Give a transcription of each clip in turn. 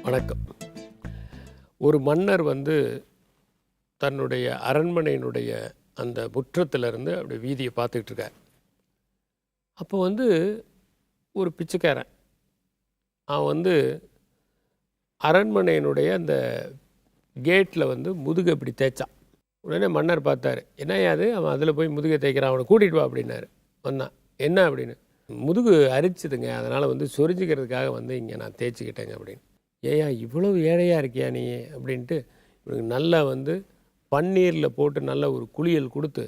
வணக்கம். ஒரு மன்னர் தன்னுடைய அரண்மனையினுடைய அந்த முற்றத்திலிருந்து அப்படி வீதியை பார்த்துக்கிட்டு இருக்கார். அப்போ ஒரு பிச்சைக்காரன் அவன் அரண்மனையினுடைய அந்த கேட்டில் முதுகை இப்படி தேய்ச்சான். உடனே மன்னர் பார்த்தாரு, என்னையாது அவன் அதில் போய் முதுகை தேய்க்கிறான், அவனை கூட்டிகிட்டு வா அப்படின்னாரு. வந்தான். என்ன அப்படின்னு, முதுகு அரிச்சுதுங்க, அதனால் சொரிஞ்சிக்கிறதுக்காக இங்கே நான் தேய்ச்சிக்கிட்டேங்க அப்படின்னு. ஏயா இவ்வளவு ஏழையாக இருக்கியா நீ அப்படின்ட்டு இவனுக்கு நல்லா பன்னீரில் போட்டு நல்ல ஒரு குளியல் கொடுத்து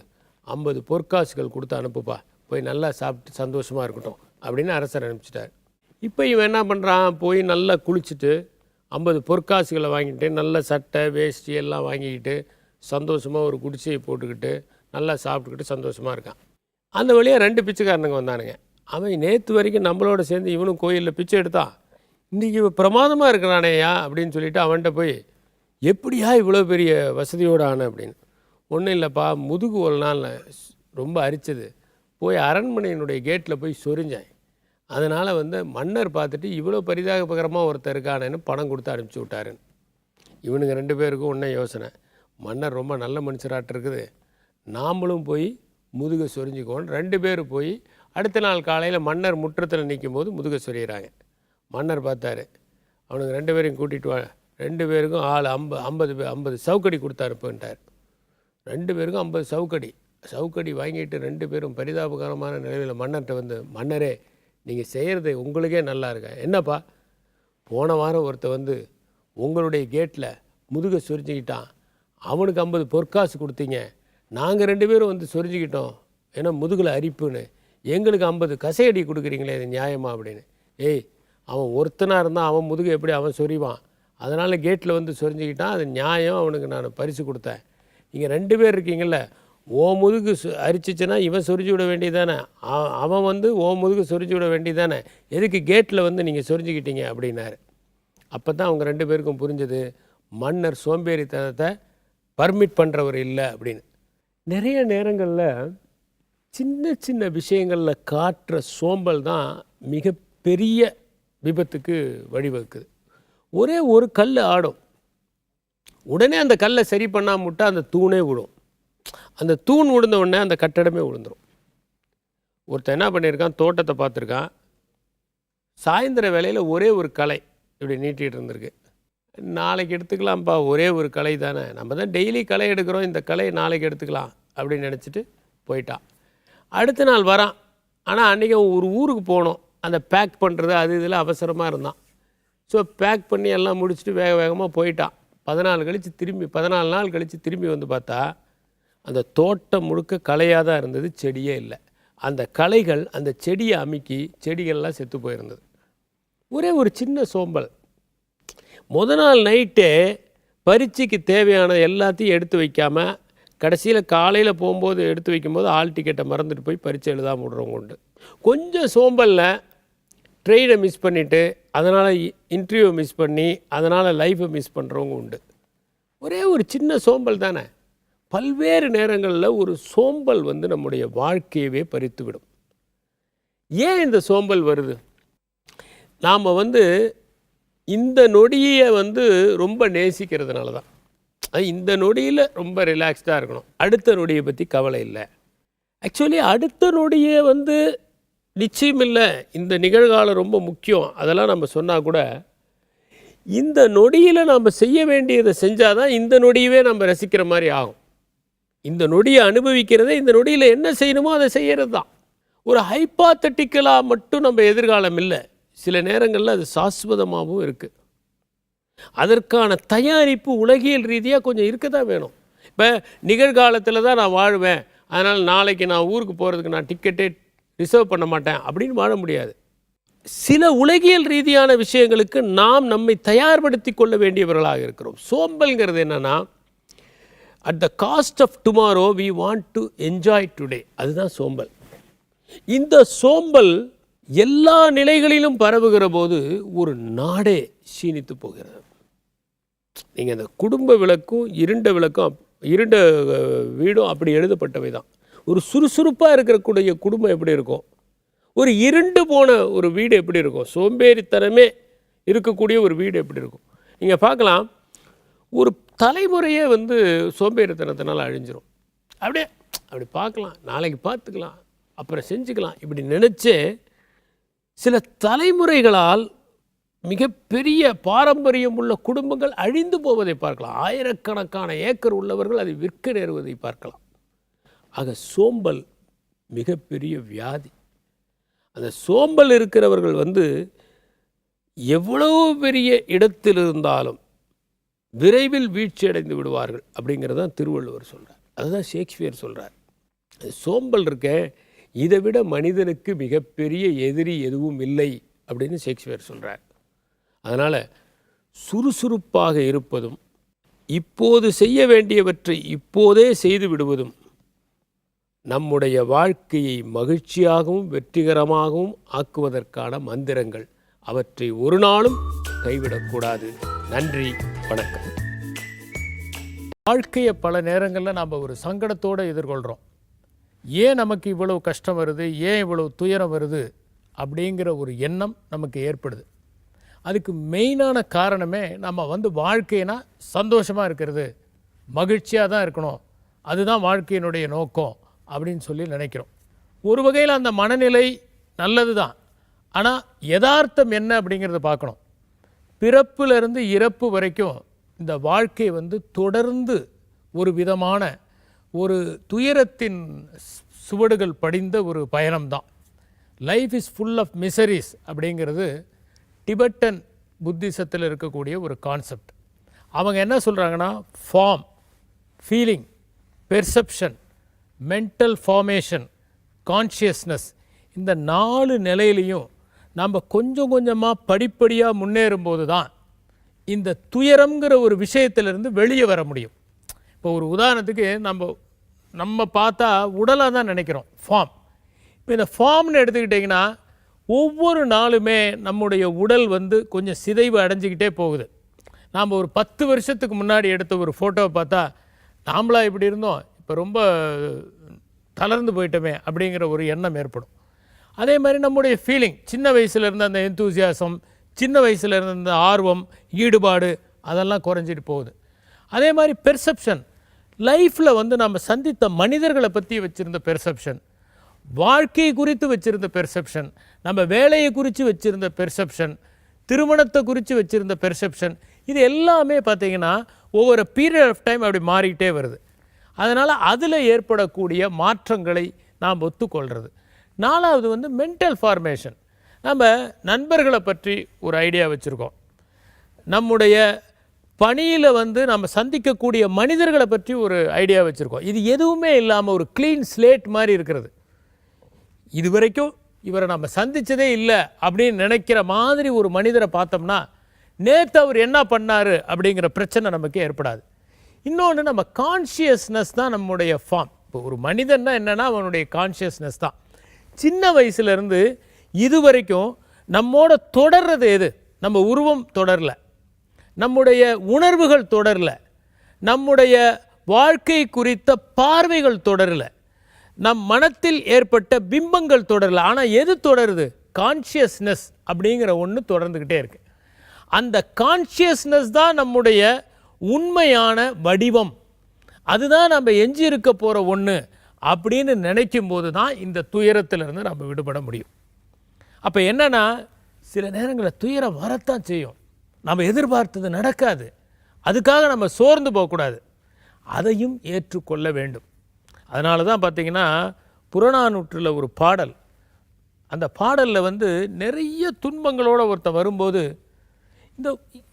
50 பொற்காசுகள் கொடுத்து அனுப்புப்பா, போய் நல்லா சாப்பிட்டு சந்தோஷமாக இருக்கட்டும் அப்படின்னு அரசர் அனுப்பிச்சிட்டார். இப்போ இவன் என்ன பண்ணுறான், போய் நல்லா குளிச்சுட்டு 50 பொற்காசுகளை வாங்கிட்டு நல்ல சட்டை வேஷ்டி எல்லாம் வாங்கிக்கிட்டு சந்தோஷமாக ஒரு குடிசையை போட்டுக்கிட்டு நல்லா சாப்பிட்டுக்கிட்டு சந்தோஷமாக இருக்கான். அந்த வழியாக 2 பிச்சைக்காரனுங்க வந்தானுங்க. அவன் நேற்று வரைக்கும் நம்மளோட சேர்ந்து இவனும் கோயிலில் பிச்சை எடுத்தான், இன்றைக்கி பிரமாதமாக இருக்கிறானேயா அப்படின்னு சொல்லிவிட்டு அவன்கிட்ட போய், எப்படியா இவ்வளோ பெரிய வசதியோடு ஆன அப்படின்னு. ஒன்றும் இல்லைப்பா, முதுகு ஒரு நாள் ரொம்ப அரிச்சது, போய் அரண்மனையினுடைய கேட்டில் போய் சொரிஞ்சேன், அதனால் மன்னர் பார்த்துட்டு இவ்வளோ பரிதாபகரமாக ஒருத்தர் இருக்கானேன்னு பணம் கொடுத்து அனுப்பிச்சி விட்டாருன்னு. இவனுங்க 2 பேருக்கும் ஒன்றே யோசனை, மன்னர் ரொம்ப நல்ல மனுஷராட்டு இருக்குது, நாமளும் போய் முதுகை சொரிஞ்சிக்கோன்னு 2 பேர் போய் அடுத்த நாள் காலையில் மன்னர் முற்றத்தில் நிற்கும் போது முதுகை சொரிகிறாங்க. மன்னர் பார்த்தாரு, அவனுக்கு 2 பேரையும் கூட்டிகிட்டு வா, 2 பேருக்கும் ஆள் 50 சவுக்கடி கொடுத்து அனுப்புன்ட்டார். 2 பேருக்கும் 50 சவுக்கடி வாங்கிட்டு 2 பேரும் பரிதாபகரமான நிலையில் மன்னர்கிட்ட மன்னரே நீங்கள் செய்கிறது உங்களுக்கே நல்லா இருக்கா, என்னப்பா போன வாரம் ஒருத்த உங்களுடைய கேட்டில் முதுகை சொரிஞ்சிக்கிட்டான், அவனுக்கு 50 பொற்காசு கொடுத்தீங்க, நாங்கள் 2 பேரும் சொரிஞ்சிக்கிட்டோம், ஏன்னா முதுகில் அரிப்புன்னு, எங்களுக்கு 50 கசையடி கொடுக்குறீங்களே, இது நியாயமா அப்படின்னு. ஏய், அவன் ஒருத்தனாக இருந்தால் அவன் முதுகு எப்படி அவன் சொரிவான், அதனால் கேட்டில் சொரிஞ்சிக்கிட்டான், அது நியாயம், அவனுக்கு நான் பரிசு கொடுத்தேன். நீங்கள் 2 பேர் இருக்கீங்கள, ஓ முதுகு அரிச்சிச்சுன்னா இவன் சொரிஞ்சு விட வேண்டியதானே, அவன் ஓ முதுகு சொரிஞ்சு விட வேண்டியதானே, எதுக்கு கேட்டில் நீங்கள் சொரிஞ்சிக்கிட்டீங்க அப்படின்னாரு. அப்போ தான் அவங்க 2 பேருக்கும் புரிஞ்சது, மன்னர் சோம்பேறித்தனத்தை பர்மிட் பண்ணுறவர் இல்லை அப்படின்னு. நிறைய நேரங்களில் சின்ன சின்ன விஷயங்களில் காட்டுற சோம்பல் தான் மிகப்பெரிய விபத்துக்கு வழிவகுக்குது. ஒரே ஒரு கல் ஆடும், உடனே அந்த கல்லை சரி பண்ணாமல் விட்டால் அந்த தூணே விடும், அந்த தூண் விழுந்த உடனே அந்த கட்டடமே விழுந்துடும். ஒருத்தன் என்ன பண்ணியிருக்கான், தோட்டத்தை பார்த்துருக்கான், சாயந்தர வேளையில் ஒரே ஒரு களை இப்படி நீட்டிகிட்டு இருந்திருக்கு. நாளைக்கு எடுத்துக்கலாம்ப்பா, ஒரே ஒரு களை தானே, நம்ம தான் டெய்லி களை எடுக்கிறோம், இந்த களை நாளைக்கு எடுத்துக்கலாம் அப்படின்னு நினச்சிட்டு போயிட்டான். அடுத்த நாள் வரான், ஆனால் அன்றைக்கி ஒரு ஊருக்கு போகணும், அந்த பேக் பண்ணுறது அது இதில் அவசரமாக இருந்தான். ஸோ பேக் பண்ணி எல்லாம் முடிச்சுட்டு வேக வேகமாக போயிட்டான். 14 நாள் கழித்து திரும்பி பார்த்தா அந்த தோட்டம் முழுக்க களையாக தான் இருந்தது, செடியே இல்லை. அந்த களைகள் அந்த செடியை அமுக்கி செடிகள்லாம் செத்து போயிருந்தது. ஒரே ஒரு சின்ன சோம்பல். நாள் நைட்டே பரீட்சைக்கு தேவையான எல்லாத்தையும் எடுத்து வைக்காமல் கடைசியில் காலையில் போகும்போது எடுத்து வைக்கும்போது ஆல் டிக்கெட்டை மறந்துட்டு போய் பரீட்சை எழுதாமல் விடுறவங்க உண்டு. கொஞ்சம் சோம்பலில் ட்ரெயினை மிஸ் பண்ணிவிட்டு அதனால் இன்டர்வியூவை மிஸ் பண்ணி அதனால் லைஃப்பை மிஸ் பண்ணுறவங்க உண்டு. ஒரே ஒரு சின்ன சோம்பல் தானே, பல்வேறு நேரங்களில் ஒரு சோம்பல் நம்முடைய வாழ்க்கையவே பறித்து விடும். ஏன் இந்த சோம்பல் வருது? நாம் இந்த நொடியை ரொம்ப நேசிக்கிறதுனால தான். இந்த நொடியில் ரொம்ப ரிலாக்ஸ்டாக இருக்கணும், அடுத்த நொடியை பற்றி கவலை இல்லை. ஆக்சுவலி அடுத்த நொடியே நிச்சயம் இல்லை, இந்த நிகழ்காலம் ரொம்ப முக்கியம், அதெல்லாம் நம்ம சொன்னால் கூட இந்த நொடியில் நாம் செய்ய வேண்டியதை செஞ்சால் தான் இந்த நொடியவே நம்ம ரசிக்கிற மாதிரி ஆகும். இந்த நொடியை அனுபவிக்கிறதே இந்த நொடியில் என்ன செய்யணுமோ அதை செய்கிறது தான். ஒரு ஹைப்பாத்தட்டிக்கலாக மட்டும் நம்ம எதிர்காலம் இல்லை, சில நேரங்களில் அது சாஸ்வதமாகவும் இருக்குது. அதற்கான தயாரிப்பு உலகியல் ரீதியாக கொஞ்சம் இருக்க தான் வேணும். இப்போ நிகழ்காலத்தில் தான் நான் வாழ்வேன், அதனால் நாளைக்கு நான் ஊருக்கு போகிறதுக்கு நான் டிக்கெட்டே ரிசர்வ் பண்ண மாட்டேன் அப்படின்னு வாழ முடியாது. சில உலகியல் ரீதியான விஷயங்களுக்கு நாம் நம்மை தயார்படுத்தி கொள்ள வேண்டியவர்களாக இருக்கிறோம். சோம்பல்ங்கிறது என்னென்னா, at the cost of tomorrow we want to enjoy today, அதுதான் சோம்பல். இந்த சோம்பல் எல்லா நிலைகளிலும் பரவுகிற போது ஒரு நாடே சீனித்து போகிறது. நீங்கள் இந்த குடும்ப விளக்கும் இருண்ட வீடும் அப்படி எழுதப்பட்டவை தான். ஒரு சுறுசுறுப்பாக இருக்கக்கூடிய குடும்பம் எப்படி இருக்கும், ஒரு இருண்டு போன ஒரு வீடு எப்படி இருக்கும், சோம்பேறித்தனமே இருக்கக்கூடிய ஒரு வீடு எப்படி இருக்கும். இங்கே பார்க்கலாம், ஒரு தலைமுறையே வந்து சோம்பேறித்தனத்தினால அழிஞ்சிரும். அப்படி பார்க்கலாம், நாளைக்கு பார்த்துக்கலாம், அப்புறம் செஞ்சுக்கலாம், இப்படி நினச்சே சில தலைமுறைகளால் மிகப்பெரிய பாரம்பரியம் உள்ள குடும்பங்கள் அழிந்து போவதை பார்க்கலாம். ஆயிரக்கணக்கான ஏக்கர் உள்ளவர்கள் அதை விற்க நேருவதை பார்க்கலாம். ஆக சோம்பல் மிகப்பெரிய வியாதி. அந்த சோம்பல் இருக்கிறவர்கள் வந்து எவ்வளவு பெரிய இடத்தில் இருந்தாலும் விரைவில் வீழ்ச்சி அடைந்து விடுவார்கள் அப்படிங்கிறதான் திருவள்ளுவர் சொல்கிறார். அதுதான் ஷேக்ஸ்பியர் சொல்கிறார். சோம்பல் இருக்க, இதை விட மனிதனுக்கு மிகப்பெரிய எதிரி எதுவும் இல்லை அப்படின்னு ஷேக்ஸ்பியர் சொல்கிறார். அதனால் சுறுசுறுப்பாக இருப்பதும் இப்போது செய்ய வேண்டியவற்றை இப்போதே செய்து விடுவதும் நம்முடைய வாழ்க்கையை மகிழ்ச்சியாகவும் வெற்றிகரமாகவும் ஆக்குவதற்கான மந்திரங்கள். அவற்றை ஒரு நாளும் கைவிடக்கூடாது. நன்றி, வணக்கம். வாழ்க்கையை பல நேரங்களில் நாம் ஒரு சங்கடத்தோடு எதிர்கொள்கிறோம். ஏன் நமக்கு இவ்வளவு கஷ்டம் வருது, ஏன் இவ்வளவு துயரம் வருது அப்படிங்கிற ஒரு எண்ணம் நமக்கு ஏற்படுது. அதுக்கு மெயினான காரணமே நம்ம வந்து வாழ்க்கைனா சந்தோஷமாக இருக்கிறது, மகிழ்ச்சியாக தான் இருக்கணும், அதுதான் வாழ்க்கையினுடைய நோக்கம் அப்படின்னு சொல்லி நினைக்கிறோம். ஒரு வகையில் அந்த மனநிலை நல்லது தான். ஆனால் யதார்த்தம் என்ன அப்படிங்கிறத பார்க்கணும். பிறப்பிலிருந்து இறப்பு வரைக்கும் இந்த வாழ்க்கை வந்து தொடர்ந்து ஒரு விதமான ஒரு துயரத்தின் சுவடுகள் படிந்த ஒரு பயணம்தான். Life is full of miseries அப்படிங்கிறது டிபெட்டன் புத்திசத்தில் இருக்கக்கூடிய ஒரு கான்செப்ட். அவங்க என்ன சொல்கிறாங்கன்னா, form, feeling, perception, mental formation, consciousness, இந்த 4 நிலையிலையும் நம்ம கொஞ்சம் கொஞ்சமாக படிப்படியாக முன்னேறும்போது தான் இந்த துயரம்ங்கிற ஒரு விஷயத்திலிருந்து வெளியே வர முடியும். இப்போ ஒரு உதாரணத்துக்கு நம்ம பார்த்தா உடலாக தான் நினைக்கிறோம் ஃபார்ம். இப்போ இந்த ஃபார்ம்னு எடுத்துக்கிட்டிங்கன்னா ஒவ்வொரு நாளுமே நம்முடைய உடல் வந்து கொஞ்சம் சிதைவு அடைஞ்சிக்கிட்டே போகுது. நாம் ஒரு 10 வருஷத்துக்கு முன்னாடி எடுத்த ஒரு ஃபோட்டோவை பார்த்தா நாமளாக இப்படி இருந்தோம், இப்போ ரொம்ப தளர்ந்து போயிட்டோமே அப்படிங்கிற ஒரு எண்ணம் ஏற்படும். அதே மாதிரி நம்முடைய ஃபீலிங், சின்ன வயசில் இருந்த அந்த எந்தூசியாசம், சின்ன வயசில் இருந்த அந்த ஆர்வம், ஈடுபாடு, அதெல்லாம் குறைஞ்சிட்டு போகுது. அதே மாதிரி பெர்செப்ஷன், லைஃப்பில் வந்து நம்ம சந்தித்த மனிதர்களை பற்றி வச்சுருந்த பெர்செப்ஷன், வாழ்க்கையை குறித்து வச்சுருந்த பெர்செப்ஷன், நம்ம வேலையை குறித்து வச்சுருந்த பெர்செப்ஷன், திருமணத்தை குறித்து வச்சுருந்த பெர்செப்ஷன், இது எல்லாமே பார்த்திங்கன்னா ஒவ்வொரு பீரியட் ஆஃப் டைம் அப்படி மாறிக்கிட்டே வருது. அதனால் அதில் ஏற்படக்கூடிய மாற்றங்களை நாம் ஒத்துக்கொள்கிறது. 4வது வந்து மென்டல் ஃபார்மேஷன். நம்ம நண்பர்களை பற்றி ஒரு ஐடியா வச்சுருக்கோம். நம்முடைய பணியில் வந்து நம்ம சந்திக்கக்கூடிய மனிதர்களை பற்றி ஒரு ஐடியா வச்சுருக்கோம். இது எதுவுமே இல்லாமல் ஒரு க்ளீன் ஸ்லேட் மாதிரி இருக்கிறது. இது வரைக்கும் இவரை நம்ம சந்தித்ததே இல்லை அப்படின்னு நினைக்கிற மாதிரி ஒரு மனிதரை பார்த்தோம்னா நேற்று அவர் என்ன பண்ணார் அப்படிங்கிற பிரச்சனை நமக்கு ஏற்படாது. இன்னொன்று, நம்ம கான்ஷியஸ்னஸ் தான் நம்முடைய ஃபார்ம். இப்போ ஒரு மனிதன்னா என்னென்னா அவனுடைய கான்ஷியஸ்னஸ் தான். சின்ன வயசுலேருந்து இது வரைக்கும் நம்மோட தொடர்றது எது? நம்ம உருவம் தொடரல, நம்முடைய உணர்வுகள் தொடரல, நம்முடைய வாழ்க்கை குறித்த பார்வைகள் தொடரல, நம் மனத்தில் ஏற்பட்ட பிம்பங்கள் தொடரல. ஆனால் எது தொடருது? கான்ஷியஸ்னஸ் அப்படிங்கிற ஒன்று தொடர்ந்துக்கிட்டே இருக்கு. அந்த கான்ஷியஸ்னஸ் தான் நம்முடைய உண்மையான வடிவம், அதுதான் நம்ம எஞ்சி இருக்க போகிற ஒன்று அப்படின்னு நினைக்கும் போது தான் இந்த துயரத்திலிருந்து நம்ம விடுபட முடியும். அப்போ என்னென்னா, சில நேரங்களில் துயரம் வரத்தான் செய்யும், நம்ம எதிர்பார்த்தது நடக்காது. அதுக்காக நம்ம சோர்ந்து போகக்கூடாது, அதையும் ஏற்றுக்கொள்ள வேண்டும். அதனால தான் பார்த்திங்கன்னா புறநானூற்றில் ஒரு பாடல், அந்த பாடலில் வந்து நிறைய துன்பங்களோடு ஒருத்தன் வரும்போது,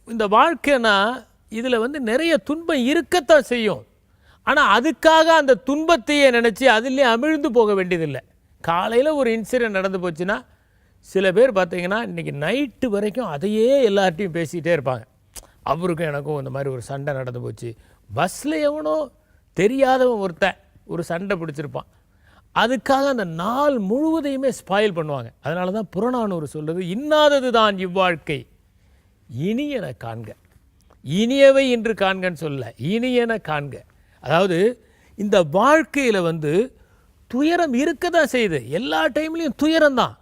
இந்த வாழ்க்கைனா இதில் வந்து நிறைய துன்பம் இருக்கத்தான் செய்யும், ஆனால் அதுக்காக அந்த துன்பத்தையே நினச்சி அதிலே அமிழ்ந்து போக வேண்டியதில்லை. காலையில் ஒரு இன்சிடென்ட் நடந்து போச்சுன்னா சில பேர் பார்த்திங்கன்னா இன்றைக்கி நைட்டு வரைக்கும் அதையே எல்லார்ட்டையும் பேசிக்கிட்டே இருப்பாங்க. அவருக்கும் எனக்கும் இந்த மாதிரி ஒரு சண்டை நடந்து போச்சு, பஸ்ஸில் எவனோ தெரியாதவன் ஒருத்தன் ஒரு சண்டை பிடிச்சிருப்பான், அதுக்காக அந்த நாள் முழுவதையுமே ஸ்பாயில் பண்ணுவாங்க. அதனால தான் புறநானூறு சொல்கிறது, இன்னாதது தான் இவ்வாழ்க்கை இனியன காண்க. இனியவை இன்று காண்கன்னு சொல்ல, இனியன காண்க. அதாவது இந்த வாழ்க்கையில் வந்து துயரம் இருக்க தான் செய்யுது, எல்லா டைம்லேயும் துயரம் தான்.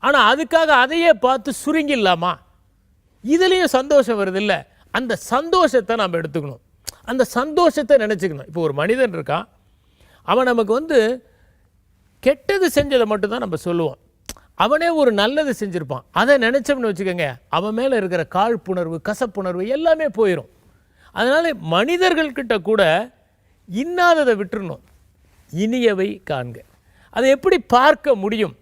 ஆனால் அதுக்காக அதையே பார்த்து சுருங்கிடலாமா? இதுலேயும் சந்தோஷம் வருது இல்லை, அந்த சந்தோஷத்தை நாம் எடுத்துக்கணும். அந்த சந்தோஷத்தை நினச்சிக்கணும். இப்போ ஒரு மனிதன் இருக்கான், அவன் நமக்கு கெட்டது செஞ்சதை மட்டும்தான் நம்ம சொல்லுவோம். அவனே ஒரு நல்லது செஞ்சுருப்பான், அதை நினச்சோம்னு வச்சுக்கோங்க, அவன் மேலே இருக்கிற காழ்ப்புணர்வு, கசப்புணர்வு எல்லாமே போயிடும். அதனால் மனிதர்கள்கிட்ட கூட இன்னாததை விட்டுறணும், இனியவை காண்க. அதை எப்படி பார்க்க முடியும்?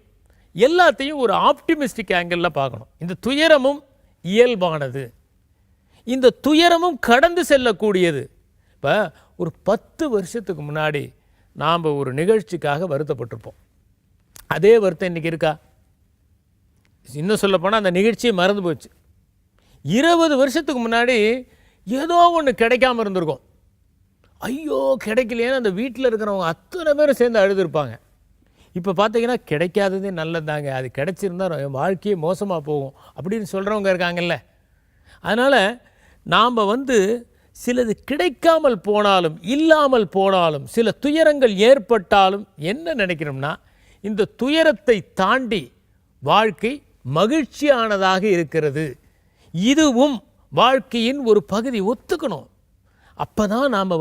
எல்லாத்தையும் ஒரு ஆப்டிமிஸ்டிக் ஆங்கிளில் பார்க்கணும். இந்த துயரமும் இயல்பானது, இந்த துயரமும் கடந்து செல்லக்கூடியது. இப்போ ஒரு 10 வருஷத்துக்கு முன்னாடி நாம் ஒரு நிகழ்ச்சிக்காக வருத்தப்பட்டிருப்போம். அதே வருத்தம் இன்றைக்கி இருக்கா? இன்னும் சொல்லப்போனால் அந்த நிகழ்ச்சியை மறந்து போச்சு. 20 வருஷத்துக்கு முன்னாடி ஏதோ ஒன்று கிடைக்காம இருந்திருக்கும். ஐயோ கிடைக்கலையேன்னு அந்த வீட்டில் இருக்கிறவங்க அத்தனை பேரும் சேர்ந்து அழுதுருப்பாங்க. இப்போ பார்த்தீங்கன்னா கிடைக்காததே நல்லதாங்க, அது கிடைச்சிருந்தா என் வாழ்க்கையே மோசமாக போகும் அப்படின்னு சொல்கிறவங்க இருக்காங்கல்ல. அதனால் நாம் சிலது கிடைக்காமல் போனாலும், இல்லாமல் போனாலும், சில துயரங்கள் ஏற்பட்டாலும் என்ன நினைக்கிறோம்னா, இந்த துயரத்தை தாண்டி வாழ்க்கை மகிழ்ச்சியானதாக இருக்கிறது, இதுவும் வாழ்க்கையின் ஒரு பகுதி, ஒத்துக்கணும். அப்போ தான் நாம்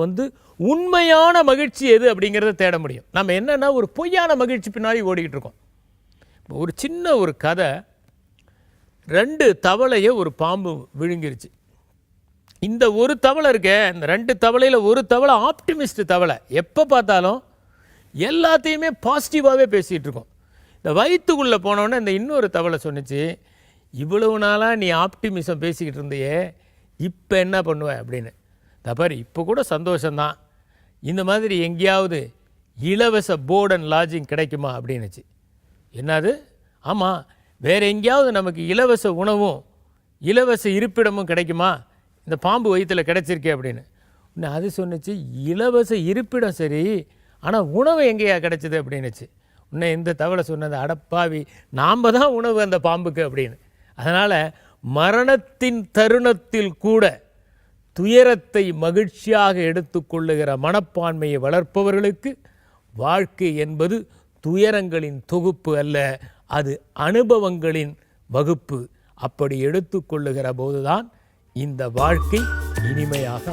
உண்மையான மகிழ்ச்சி எது அப்படிங்கிறத தேட முடியும். நம்ம என்னென்னா ஒரு பொய்யான மகிழ்ச்சி பின்னாடி ஓடிக்கிட்டு இருக்கோம். ஒரு சின்ன ஒரு கதை, 2 தவளையை ஒரு பாம்பு விழுங்கிருச்சு. இந்த ஒரு தவளை இருக்க, இந்த 2 தவளையில் ஒரு தவளை ஆப்டிமிஸ்ட் தவளை, எப்போ பார்த்தாலும் எல்லாத்தையுமே பாசிட்டிவாகவே பேசிகிட்டு இருக்கோம். இந்த வயிற்றுக்குள்ளே போனோன்னே இந்த இன்னொரு தவளை சொன்னிச்சு, இவ்வளவு நாளாக நீ ஆப்டிமிசம் பேசிக்கிட்டு இருந்தையே, இப்போ என்ன பண்ணுவேன் அப்படின்னு. தப்பாரு, இப்போ கூட சந்தோஷம்தான், இந்த மாதிரி எங்கேயாவது இலவச போர்ட் அண்ட் லாட்ஜிங் கிடைக்குமா அப்படின்னுச்சு. என்னது? ஆமாம், வேறு எங்கேயாவது நமக்கு இலவச உணவும் இலவச இருப்பிடமும் கிடைக்குமா, இந்த பாம்பு வயிற்றில் கிடச்சிருக்கே அப்படின்னு. இன்னும் அது சொன்னிச்சு, இலவச இருப்பிடம் சரி, ஆனால் உணவு எங்கேயா கிடச்சிது அப்படின்னுச்சு. இன்னும் இந்த தவளை சொன்னது, அடப்பாவி, நாம் தான் உணவு அந்த பாம்புக்கு அப்படின்னு. அதனால் மரணத்தின் தருணத்தில் கூட துயரத்தை மகிழ்ச்சியாக எடுத்துக்கொள்ளுகிற மனப்பான்மையை வளர்ப்பவர்களுக்கு வாழ்க்கை என்பது துயரங்களின் தொகுப்பு அல்ல, அது அனுபவங்களின் வகுப்பு. அப்படி எடுத்துக்கொள்ளுகிற போதுதான் இந்த வாழ்க்கை இனிமையாக